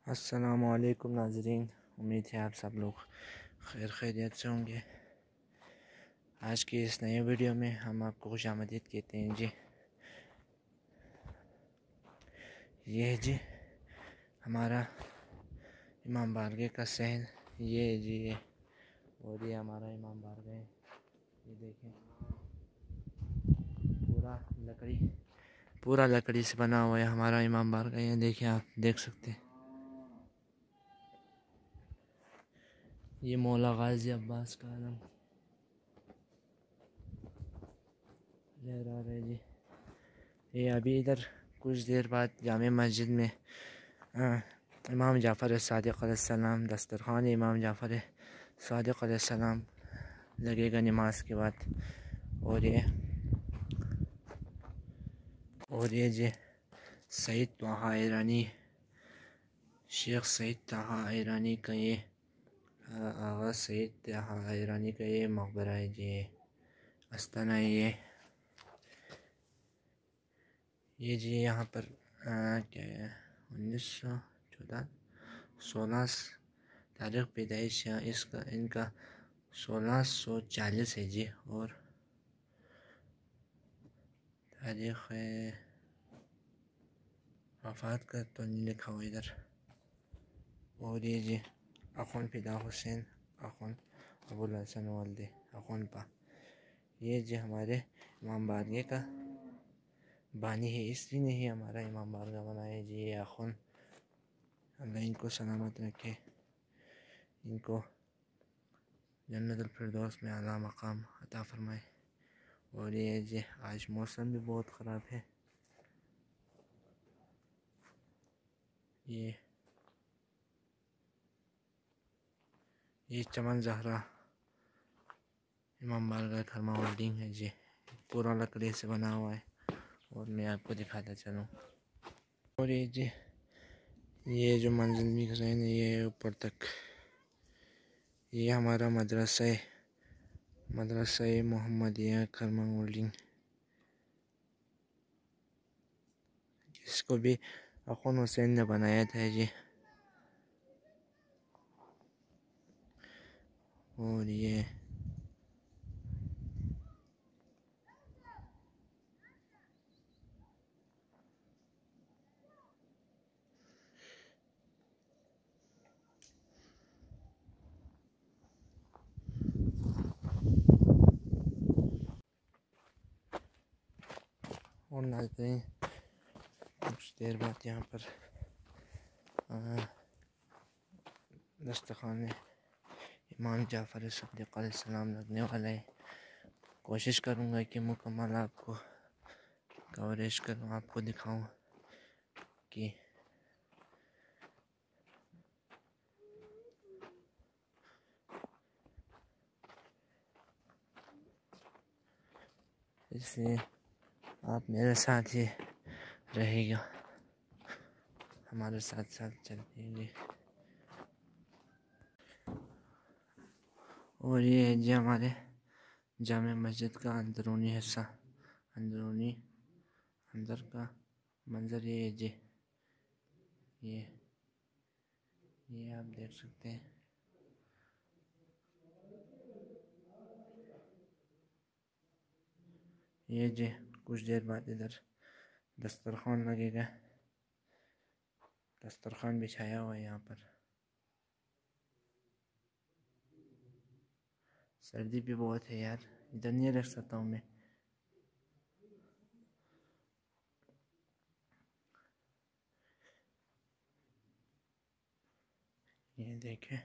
अस्सलामुअलैकुम नाज़रीन, उम्मीद है आप सब लोग खैरियत से होंगे। आज की इस नए वीडियो में हम आपको खुशामदीद कहते हैं जी। ये है जी हमारा इमाम बारगाह का सहन, ये है जी ये, और ये हमारा इमाम बारगाह है। ये देखें पूरा लकड़ी से बना हुआ है हमारा इमाम बारगाह। ये देखिए, आप देख सकते हैं। ये मौला गाजी अब्बास का आलम लहरा रहे जी। ये अभी इधर कुछ देर बाद जामे मस्जिद में इमाम जाफ़र सादिक़ अलैहिस्सलाम, दस्तरख़्वान इमाम जाफ़र सादिक़ अलैहिस्सलाम लगेगा नमाज के बाद। और ये जी सईद तहा ईरानी, शेख सईद तहा ईरानी का ये आगा सईद तहा ईरानी का ये मकबरा है जी, आस्ताना है ये जी। यहाँ पर क्या है 16 तारीख़ पैदाइश इनका 1640 है जी। और तारीख़ वफ़ात का तो नहीं लिखा हुआ इधर। और ये जी अख़ुन फिदा हुसैन अख़ुन अबुल हसन वालदे अख़ुन पा, ये जी हमारे इमाम बारगाह का बानी है। इसी ने ही हमारा इमाम बारगाह बनाया जी। ये अख़ुन, अल्लाह इनको सलामत रखे, इनको जन्नतुल फिरदौस में आला मकाम अता फरमाए। और ये जी आज मौसम भी बहुत ख़राब है। ये चमन ज़हरा इमाम बारगाह खरमा होल्डिंग है जी, पूरा लकड़ी से बना हुआ है। और मैं आपको दिखाता चलूँ। और ये जी ये जो मंजिल भी कर रहे हैं ये ऊपर तक, ये हमारा मदरसा मोहम्मदिया खरमा होल्डिंग, जिसको भी अख़ुन हुसैन ने बनाया था जी। और ये और नाज़रीन कुछ देर बाद यहाँ पर दस्तरख़्वान इमाम जाफ़र सादिक़ अलैहिस्सलाम लगने वाला है। कोशिश करूँगा कि मुकम्मल आपको कवरेज करूँ, आपको दिखाऊँ कि इसलिए आप मेरे साथ ही रहेगा, हमारे साथ साथ चलिए। और ये है जी हमारे जामे मस्जिद का अंदरूनी हिस्सा, अंदर का मंजर ये है जी। ये आप देख सकते हैं। ये जी कुछ देर बाद इधर दस्तरख़्वान लगेगा, दस्तरख़्वान बिछाया हुआ है यहाँ पर। सर्दी भी बहुत है यार, इधर नहीं रख सकता हूँ मैं। ये देखें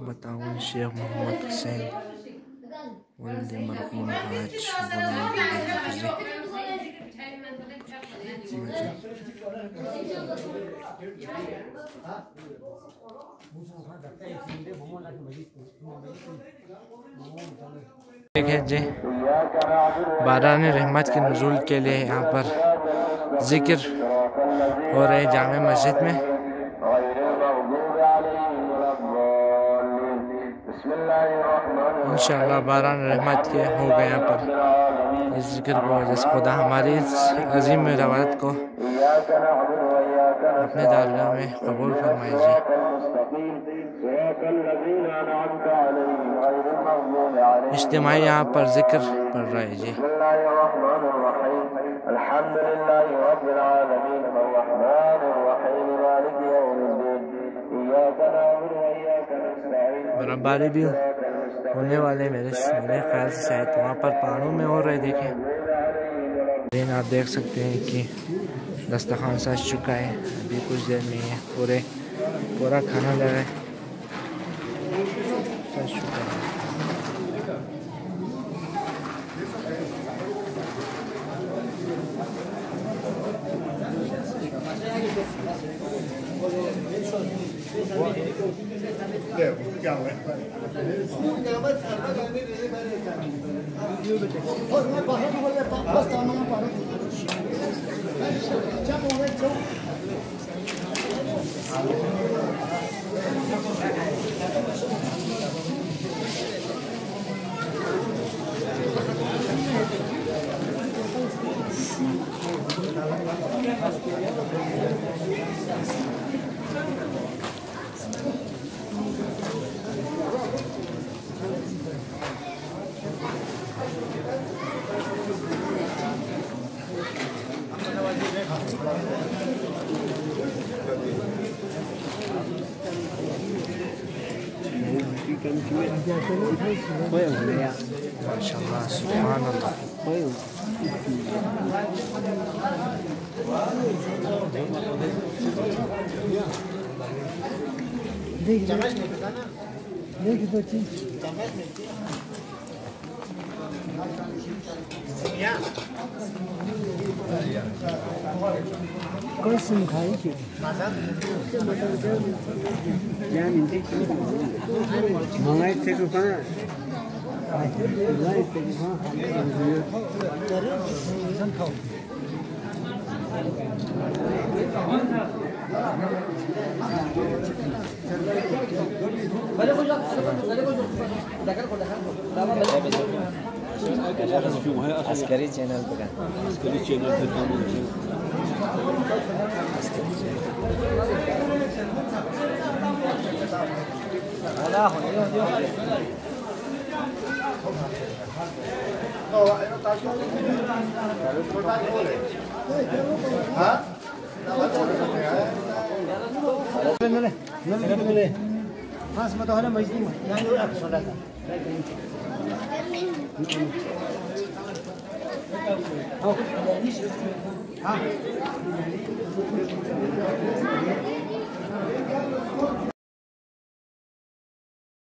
बता ताउन शेख मोहम्मद हुसैन वल्द मरहूम हाज देखिए जी बारान रहमत की नुज़ूल के लिए यहाँ पर जिक्र हो रहे जामे मस्जिद में। इंशाअल्लाह बारान रहमत के हो गए यहाँ पर इस जिक्र की वजह से खुदा हमारी इस अजीम रवायत को अपने दरगाह में कबूल फरमाइए। इज्तिमाई यहाँ पर जिक्र पढ़ रहा है जी। बर्फबारी भी होने वाले मेरे ख्याल से शायद वहाँ पर पहाड़ों में हो रहे देखें। लेकिन आप देख सकते हैं कि दस्तरखान सज चुका है, अभी कुछ देर में है पूरा खाना लगा सज चुका है। माशाअल्लाह सुभान अल्लाह। अस्करी चैनल पे हाँ